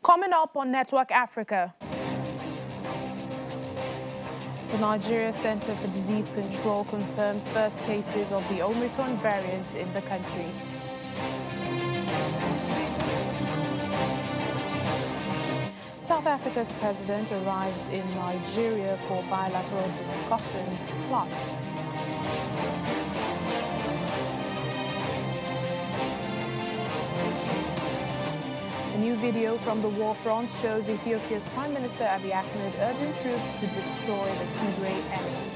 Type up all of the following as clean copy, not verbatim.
Coming up on Network Africa, the Nigeria Center for Disease Control confirms first cases of the Omicron variant in the country. South Africa's president arrives in Nigeria for bilateral discussions, plus a new video from the war front shows Ethiopia's Prime Minister Abiy Ahmed urging troops to destroy the Tigray enemy.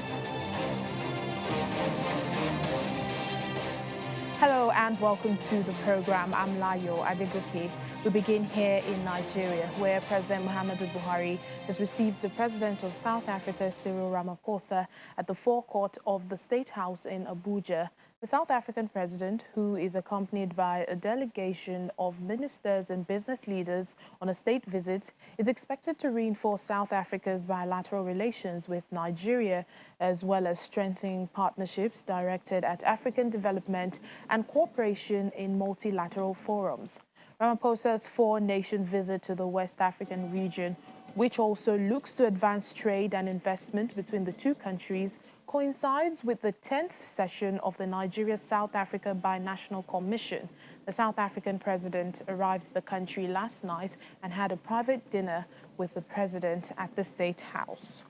Hello and welcome to the program. I'm Layo Adegoke. We begin here in Nigeria, where President Muhammadu Buhari has received the President of South Africa, Cyril Ramaphosa, at the forecourt of the State House in Abuja. The South African president, who is accompanied by a delegation of ministers and business leaders on a state visit, is expected to reinforce South Africa's bilateral relations with Nigeria, as well as strengthening partnerships directed at African development and cooperation in multilateral forums. Ramaphosa's four-nation visit to the West African region, which also looks to advance trade and investment between the two countries, coincides with the 10th session of the Nigeria-South Africa Binational Commission. The South African president arrived at the country last night and had a private dinner with the president at the State House.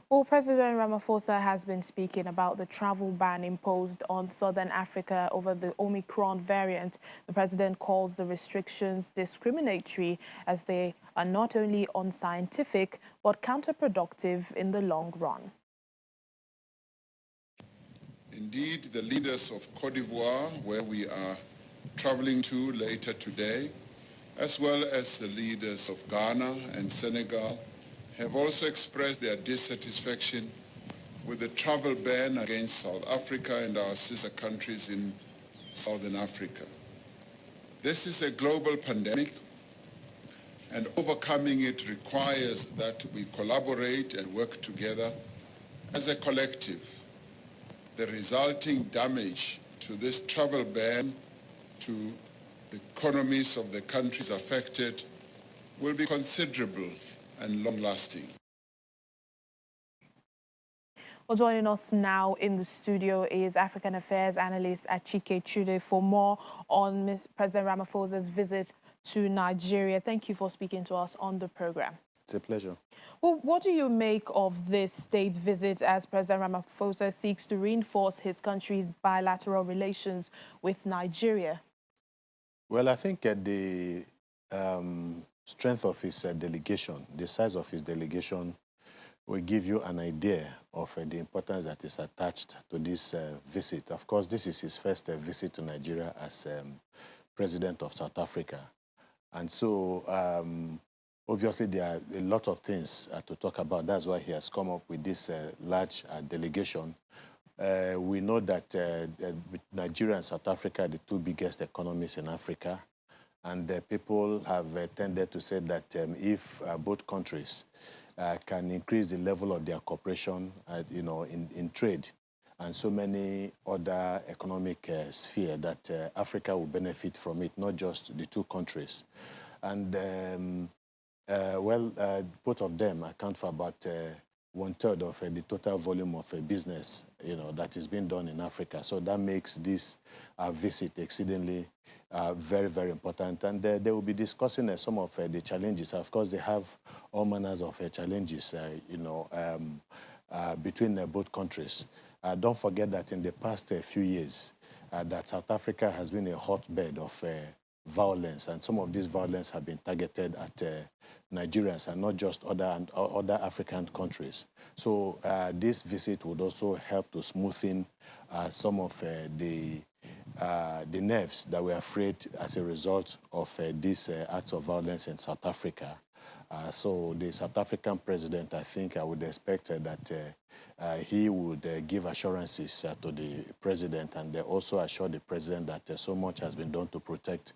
Well, President Ramaphosa has been speaking about the travel ban imposed on Southern Africa over the Omicron variant. The president calls the restrictions discriminatory, as they are not only unscientific but counterproductive in the long run. Indeed, the leaders of Côte d'Ivoire, where we are traveling to later today, as well as the leaders of Ghana and Senegal, have also expressed their dissatisfaction with the travel ban against South Africa and our sister countries in Southern Africa. This is a global pandemic, and overcoming it requires that we collaborate and work together as a collective. The resulting damage to this travel ban to the economies of the countries affected will be considerable and long-lasting. Well, joining us now in the studio is African Affairs analyst Achike Chude for more on President Ramaphosa's visit to Nigeria. Thank you for speaking to us on the program. It's a pleasure. Well, what do you make of this state visit as President Ramaphosa seeks to reinforce his country's bilateral relations with Nigeria? Well, I think the strength of his delegation, the size of his delegation, will give you an idea of the importance that is attached to this visit. Of course, this is his first visit to Nigeria as President of South Africa. And so, obviously, there are a lot of things to talk about. That's why he has come up with this large delegation. We know that Nigeria and South Africa are the two biggest economies in Africa. And people have tended to say that if both countries can increase the level of their cooperation, in trade and so many other economic spheres, that Africa will benefit from it, not just the two countries. And both of them account for about 1/3 of the total volume of business, that is being done in Africa. So that makes this visit exceedingly very, very important. And they will be discussing some of the challenges. Of course, they have all manners of challenges, between both countries. Don't forget that in the past few years, that South Africa has been a hotbed of violence, and some of this violence have been targeted at Nigerians and not just other African countries. So this visit would also help to smoothen some of the nerves that were frayed as a result of these acts of violence in South Africa. So the South African president, I think I would expect that he would give assurances to the president, and also assure the president that so much has been done to protect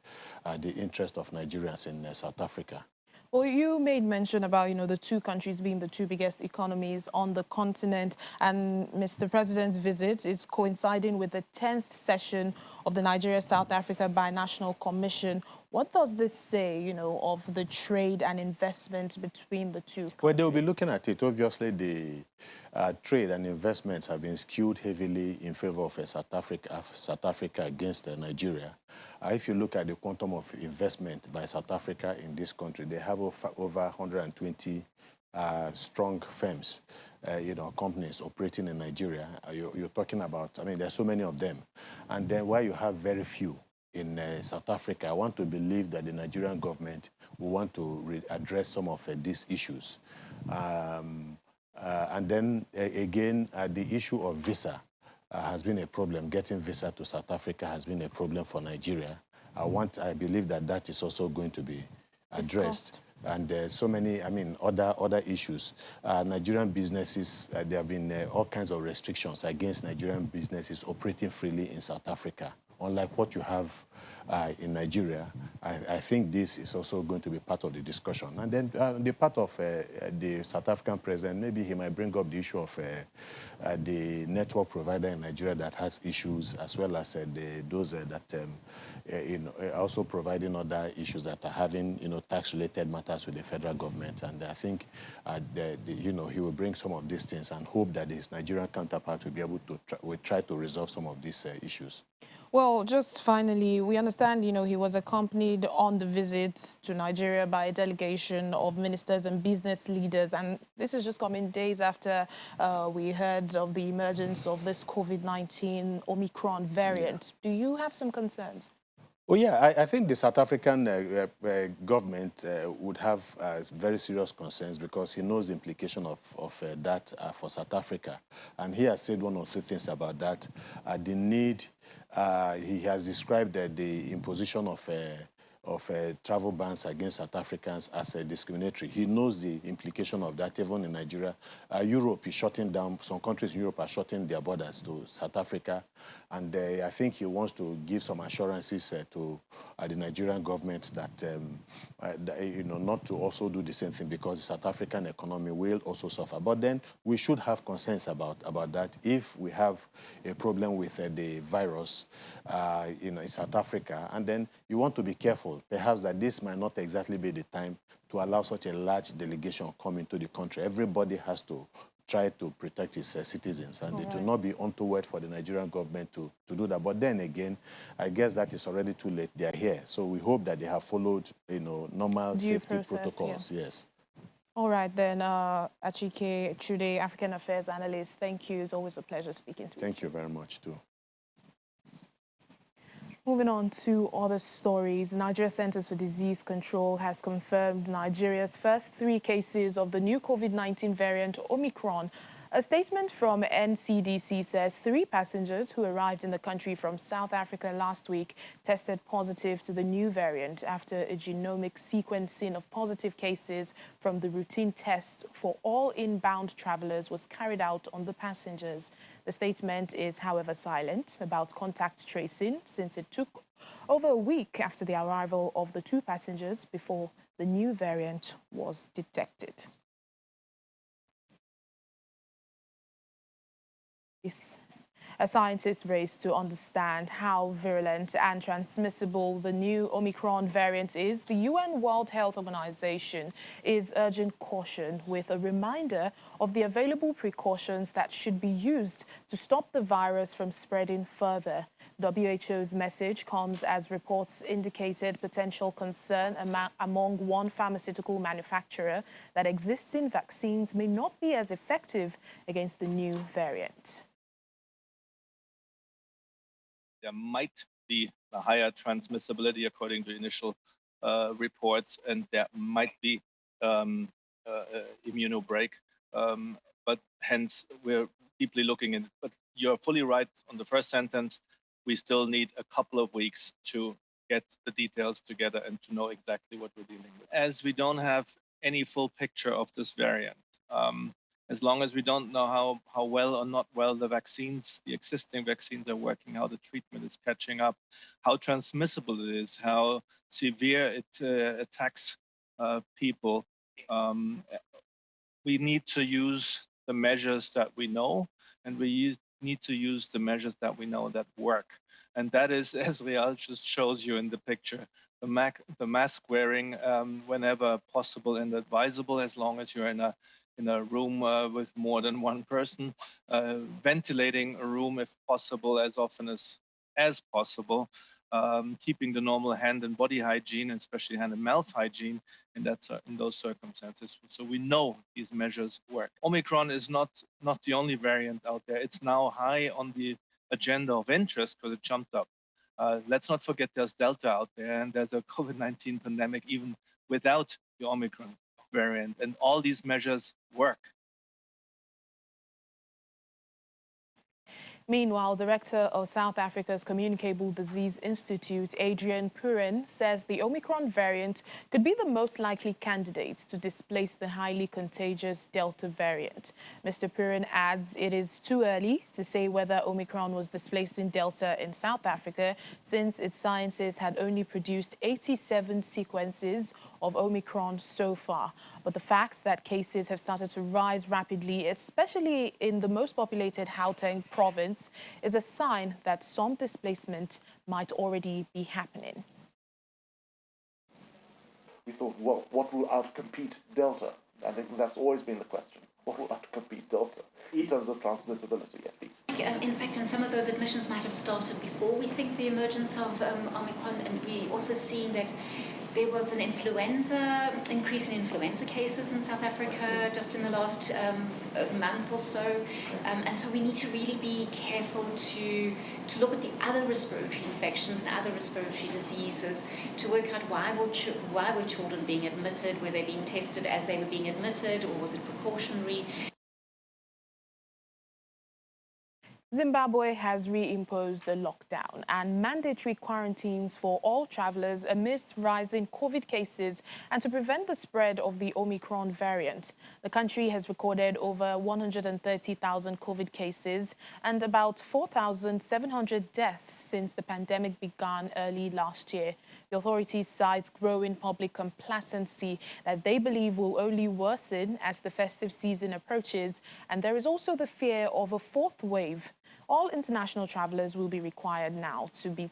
the interest of Nigerians in South Africa. Well, you made mention about, the two countries being the two biggest economies on the continent, and Mr. President's visit is coinciding with the 10th session of the Nigeria-South Africa Binational Commission. What does this say, of the trade and investment between the two countries? Well, they'll be looking at it. Obviously, the trade and investments have been skewed heavily in favor of South Africa against Nigeria. If you look at the quantum of investment by South Africa in this country, they have over 120 strong firms, companies operating in Nigeria. You're talking about, there's so many of them. And then while you have very few in South Africa, I want to believe that the Nigerian government will want to address some of these issues. And then again, the issue of visa has been a problem. Getting visa to South Africa has been a problem for Nigeria. I believe that is also going to be addressed. And so many, other issues. Nigerian businesses, there have been all kinds of restrictions against Nigerian businesses operating freely in South Africa. Unlike what you have in Nigeria, I think this is also going to be part of the discussion. And then the part of the South African president, maybe he might bring up the issue of the network provider in Nigeria that has issues, as well as those that also providing other issues that are having, tax-related matters with the federal government. And I think, he will bring some of these things and hope that his Nigerian counterpart will be able to try to resolve some of these issues. Well, just finally, we understand, he was accompanied on the visit to Nigeria by a delegation of ministers and business leaders. And this is just coming days after we heard of the emergence of this COVID-19 Omicron variant. Yeah. Do you have some concerns? Well, yeah, I think the South African government would have very serious concerns, because he knows the implication of that for South Africa. And he has said one or two things about that. The need, he has described the imposition of travel bans against South Africans as discriminatory. He knows the implication of that. Even in Nigeria, Europe is shutting down. Some countries in Europe are shutting their borders to South Africa. And I think he wants to give some assurances to the Nigerian government that, not to also do the same thing, because the South African economy will also suffer. But then we should have concerns about that. If we have a problem with the virus, in South Africa, and then you want to be careful, perhaps that this might not exactly be the time to allow such a large delegation come into the country. Everybody has to try to protect his citizens, and it will not be untoward for the Nigerian government to do that. But then again, I guess that is already too late. They are here. So we hope that they have followed, normal safety protocols. Yeah. Yes. All right, then, Achike Chude, African Affairs Analyst, thank you. It's always a pleasure speaking to you. Thank you very much, too. Moving on to other stories, Nigeria Centers for Disease Control has confirmed Nigeria's first 3 cases of the new COVID-19 variant Omicron. A statement from NCDC says 3 passengers who arrived in the country from South Africa last week tested positive to the new variant after a genomic sequencing of positive cases from the routine test for all inbound travelers was carried out on the passengers. The statement is, however, silent about contact tracing, since it took over a week after the arrival of the 2 passengers before the new variant was detected. A scientist race to understand how virulent and transmissible the new Omicron variant is, the UN World Health Organization is urging caution with a reminder of the available precautions that should be used to stop the virus from spreading further. WHO's message comes as reports indicated potential concern among one pharmaceutical manufacturer that existing vaccines may not be as effective against the new variant. There might be a higher transmissibility according to initial reports, and there might be immunobreak, but hence we're deeply looking in it. But you're fully right on the first sentence. We still need a couple of weeks to get the details together and to know exactly what we're dealing with. As we don't have any full picture of this variant. As long as we don't know how well or not well the existing vaccines are working, how the treatment is catching up, how transmissible it is, how severe it attacks people, we need to use the measures that we know, and we need to use the measures that we know that work. And that is, as Real just shows you in the picture, the mask wearing whenever possible and advisable, as long as you're in a room with more than one person, ventilating a room if possible as often as possible, keeping the normal hand and body hygiene, especially hand and mouth hygiene in those circumstances. So we know these measures work. Omicron is not the only variant out there. It's now high on the agenda of interest because it jumped up. Let's not forget there's Delta out there, and there's a COVID-19 pandemic even without the Omicron variant, and all these measures work. Meanwhile, Director of South Africa's Communicable Disease Institute, Adrian Purin, says the Omicron variant could be the most likely candidate to displace the highly contagious Delta variant. Mr. Purin adds it is too early to say whether Omicron was displacing Delta in South Africa, since its scientists had only produced 87 sequences of Omicron so far. But the fact that cases have started to rise rapidly, especially in the most populated Gauteng province, is a sign that some displacement might already be happening. We thought, well, what will outcompete Delta? I think that's always been the question. What will outcompete Delta in terms of transmissibility, at least? In fact, and some of those admissions might have started before we think the emergence of Omicron, and we also seen that there was an increase in influenza cases in South Africa just in the last month or so. And so we need to really be careful to look at the other respiratory infections and other respiratory diseases to work out why were children being admitted, were they being tested as they were being admitted, or was it precautionary? Zimbabwe has reimposed a lockdown and mandatory quarantines for all travelers amidst rising COVID cases and to prevent the spread of the Omicron variant. The country has recorded over 130,000 COVID cases and about 4,700 deaths since the pandemic began early last year. The authorities cite growing public complacency that they believe will only worsen as the festive season approaches, and there is also the fear of a fourth wave. All international travelers will be required now to be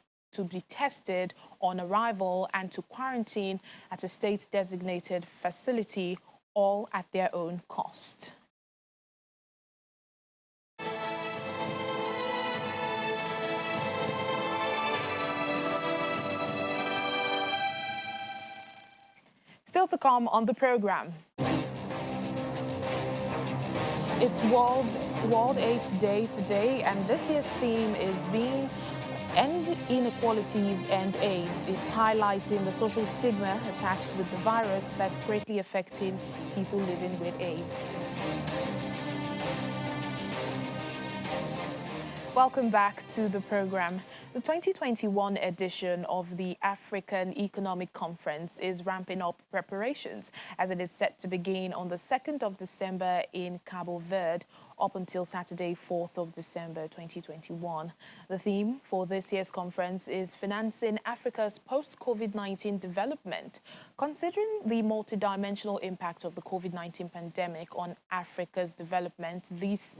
tested on arrival and to quarantine at a state-designated facility, all at their own cost. Still to come on the program. It's World AIDS Day today, and this year's theme is being End Inequalities and AIDS. It's highlighting the social stigma attached with the virus that's greatly affecting people living with AIDS. Welcome back to the program. The 2021 edition of the African Economic Conference is ramping up preparations as it is set to begin on the 2nd of December in Cabo Verde up until Saturday, 4th of December 2021. The theme for this year's conference is Financing Africa's Post-COVID-19 Development. Considering the multidimensional impact of the COVID-19 pandemic on Africa's development, this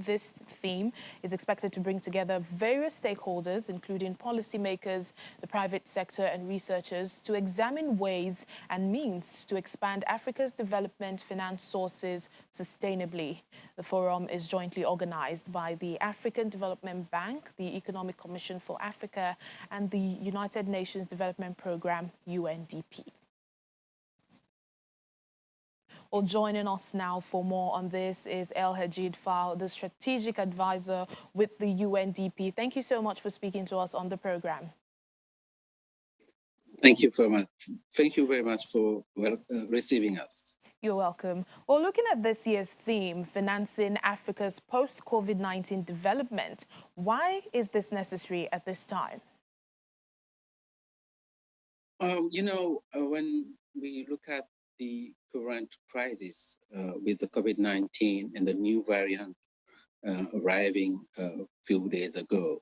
theme is expected to bring together various stakeholders, including policymakers, the private sector and researchers, to examine ways and means to expand Africa's development finance sources sustainably. The forum is jointly organized by the African Development Bank, the Economic Commission for Africa, and the United Nations Development Programme, UNDP. Well, joining us now for more on this is El Hajid Fall, the strategic advisor with the UNDP. Thank you so much for speaking to us on the program. Thank you very much. Thank you very much for receiving us. You're welcome. Well, looking at this year's theme, Financing Africa's Post-COVID-19 Development, why is this necessary at this time? When we look at the current crisis with the COVID-19 and the new variant arriving a few days ago,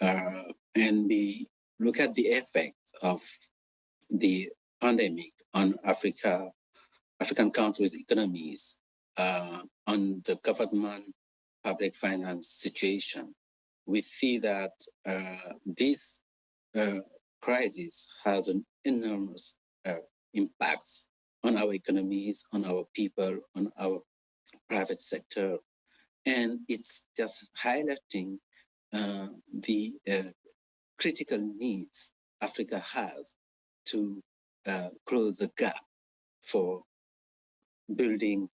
and we look at the effect of the pandemic on African countries' economies, on the government public finance situation, we see that this crisis has an enormous impacts on our economies, on our people, on our private sector. And it's just highlighting the critical needs Africa has to close the gap for building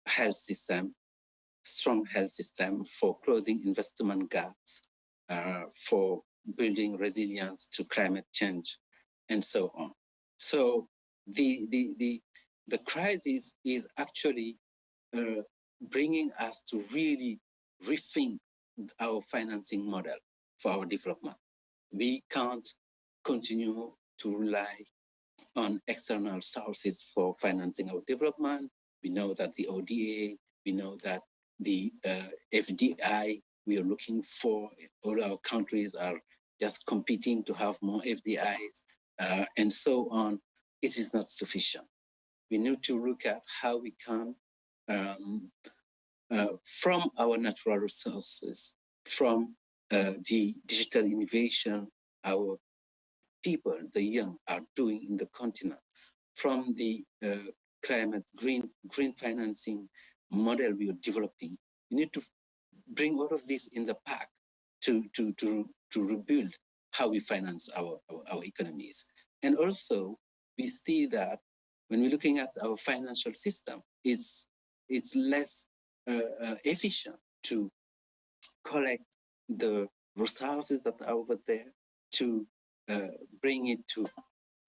health system, strong health system, for closing investment gaps, for building resilience to climate change, and so on. So the crisis is actually bringing us to really rethink our financing model for our development. We can't continue to rely on external sources for financing our development. We know that the ODA, we know that the FDI we are looking for, all our countries are just competing to have more FDIs, and so on. It is not sufficient. We need to look at how we can, from our natural resources, from the digital innovation our people, the young, are doing in the continent, from the climate green financing model we are developing. We need to bring all of this in the pack to rebuild how we finance our economies. And also, we see that when we're looking at our financial system, it's less efficient to collect the resources that are over there, to bring it to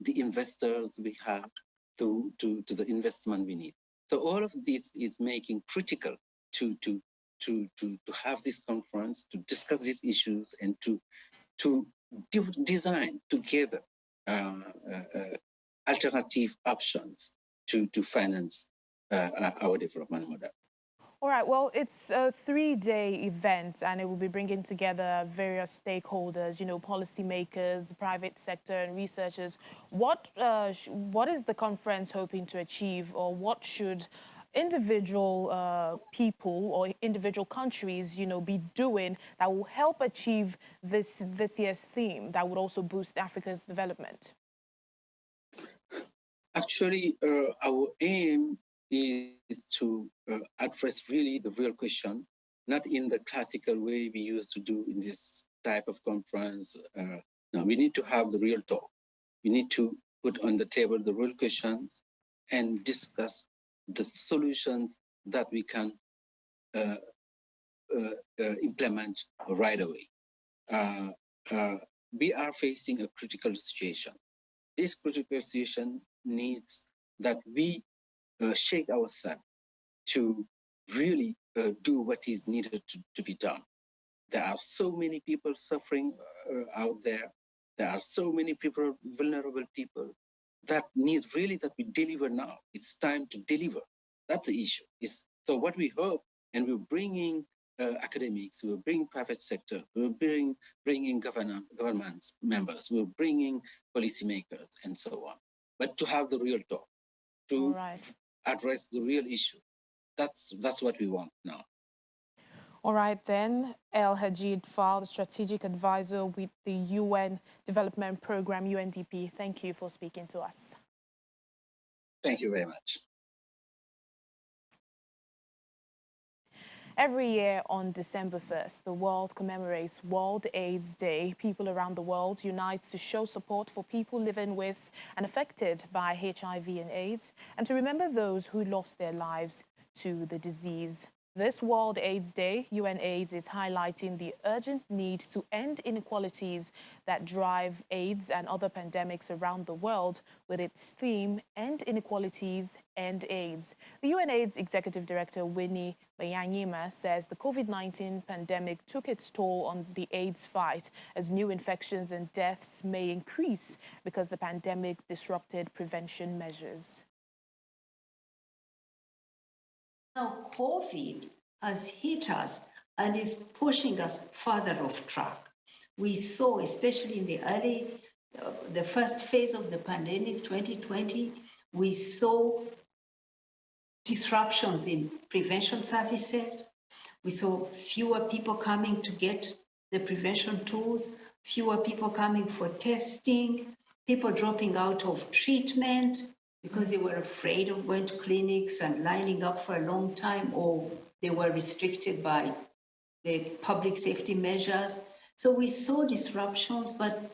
the investors we have, to the investment we need. So all of this is making critical to have this conference, to discuss these issues, and to design together alternative options to finance our development model. All right, well, it's a 3-day event, and it will be bringing together various stakeholders, you know, policymakers, the private sector, and researchers. What is the conference hoping to achieve, or what should individual people or individual countries, you know, be doing that will help achieve this year's theme that would also boost Africa's development? Actually, our aim is to address really the real question, not in the classical way we used to do in this type of conference. No, we need to have the real talk. We need to put on the table the real questions and discuss the solutions that we can implement right away. We are facing a critical situation. This critical situation needs that we shake ourselves to really do what is needed to be done. There are so many people suffering out there. There are so many people, vulnerable people, that need really that we deliver now. It's time to deliver. That's the issue. So what we hope, and we're bringing academics, we're bringing private sector, we're bringing governments members, we're bringing policymakers, and so on. But to have the real talk, to address the real issue. That's what we want now. All right, then, El Hajid Fall, the strategic advisor with the UN Development Program, UNDP. Thank you for speaking to us. Thank you very much. Every year on December 1st, the world commemorates World AIDS Day. People around the world unite to show support for people living with and affected by HIV and AIDS, and to remember those who lost their lives to the disease. This World AIDS Day, UNAIDS is highlighting the urgent need to end inequalities that drive AIDS and other pandemics around the world, with its theme, End Inequalities, End AIDS. The UNAIDS Executive Director, Winnie Bayanyima, says the COVID-19 pandemic took its toll on the AIDS fight, as new infections and deaths may increase because the pandemic disrupted prevention measures. Now COVID has hit us and is pushing us further off track. We saw, especially in the first phase of the pandemic, 2020, we saw disruptions in prevention services. We saw fewer people coming to get the prevention tools, fewer people coming for testing, people dropping out of treatment because they were afraid of going to clinics and lining up for a long time, or they were restricted by the public safety measures. So we saw disruptions, but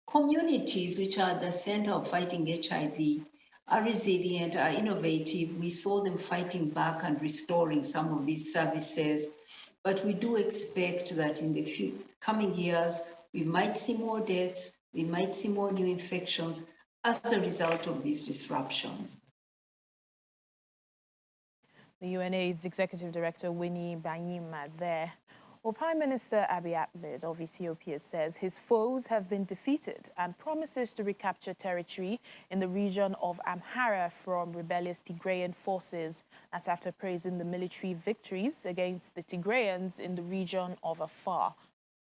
communities, which are at the center of fighting HIV, are resilient, are innovative. We saw them fighting back and restoring some of these services. But we do expect that in the coming years, we might see more deaths, we might see more new infections as a result of these disruptions. The UNAIDS Executive Director Winnie Banyima there. Well, Prime Minister Abiy Ahmed of Ethiopia says his foes have been defeated and promises to recapture territory in the region of Amhara from rebellious Tigrayan forces. That's after praising the military victories against the Tigrayans in the region of Afar.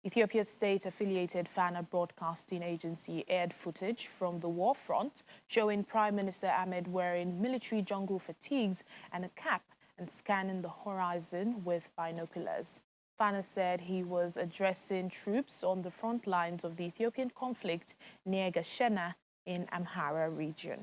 Ethiopia's state-affiliated Fana broadcasting agency aired footage from the war front showing Prime Minister Ahmed wearing military jungle fatigues and a cap and scanning the horizon with binoculars. Fana said he was addressing troops on the front lines of the Ethiopian conflict near Gashena in Amhara region.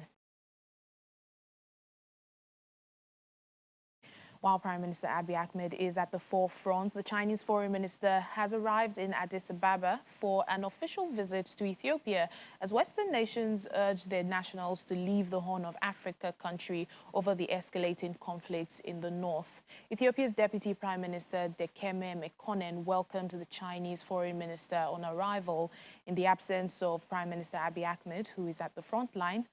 While Prime Minister Abiy Ahmed is at the forefront, the Chinese foreign minister has arrived in Addis Ababa for an official visit to Ethiopia as Western nations urge their nationals to leave the Horn of Africa country over the escalating conflicts in the north. Ethiopia's Deputy Prime Minister Dekeme Mekonnen welcomed the Chinese foreign minister on arrival in the absence of Prime Minister Abiy Ahmed, who is at the front line,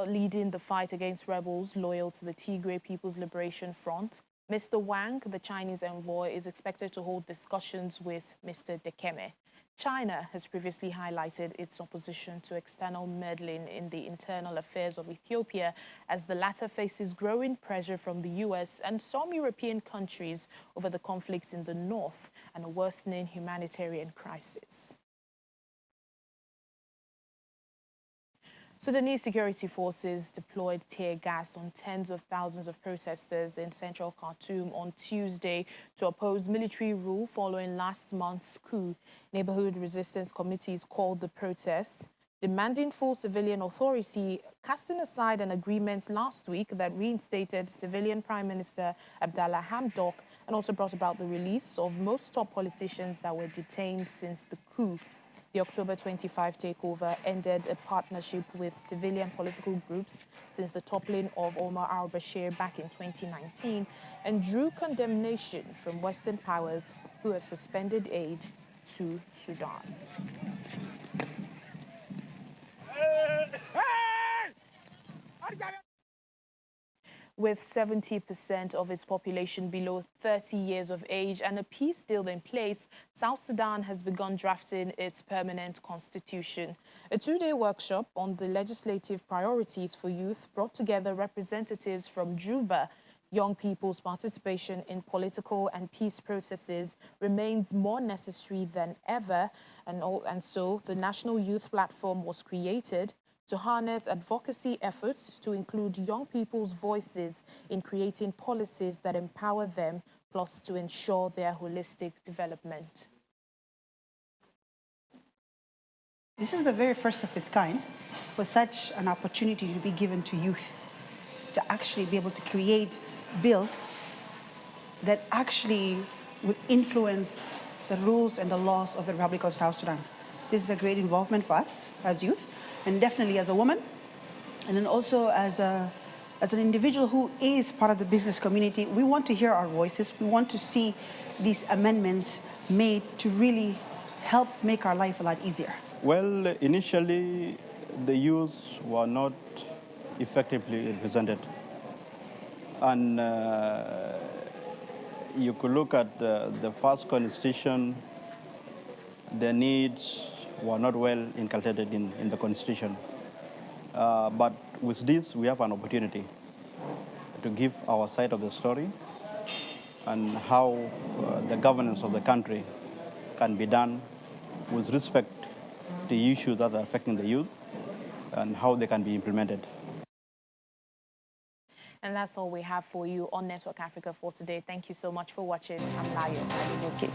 leading the fight against rebels loyal to the Tigray People's Liberation Front. Mr. Wang, the Chinese envoy, is expected to hold discussions with Mr. Dekeme. China has previously highlighted its opposition to external meddling in the internal affairs of Ethiopia as the latter faces growing pressure from the US and some European countries over the conflicts in the north and a worsening humanitarian crisis. Sudanese security forces deployed tear gas on tens of thousands of protesters in central Khartoum on Tuesday to oppose military rule following last month's coup. Neighborhood resistance committees called the protest, demanding full civilian authority, casting aside an agreement last week that reinstated civilian Prime Minister Abdallah Hamdok and also brought about the release of most top politicians that were detained since the coup. The October 25 takeover ended a partnership with civilian political groups since the toppling of Omar al-Bashir back in 2019 and drew condemnation from Western powers who have suspended aid to Sudan. With 70% of its population below 30 years of age and a peace deal in place, South Sudan has begun drafting its permanent constitution. A two-day workshop on the legislative priorities for youth brought together representatives from Juba. Young people's participation in political and peace processes remains more necessary than ever, and so the National Youth Platform was created to harness advocacy efforts to include young people's voices in creating policies that empower them, plus to ensure their holistic development. This is the very first of its kind for such an opportunity to be given to youth, to actually be able to create bills that actually would influence the rules and the laws of the Republic of South Sudan. This is a great involvement for us as youth, and definitely as a woman, and then also as an individual who is part of the business community. We want to hear our voices. We want to see these amendments made to really help make our life a lot easier. Well, initially, the youth were not effectively represented. And you could look at the first constitution, the needs were not well inculcated in the constitution. But with this, we have an opportunity to give our side of the story and how the governance of the country can be done with respect to issues that are affecting the youth and how they can be implemented. And that's all we have for you on Network Africa for today. Thank you so much for watching. I'm Layo Adigoke.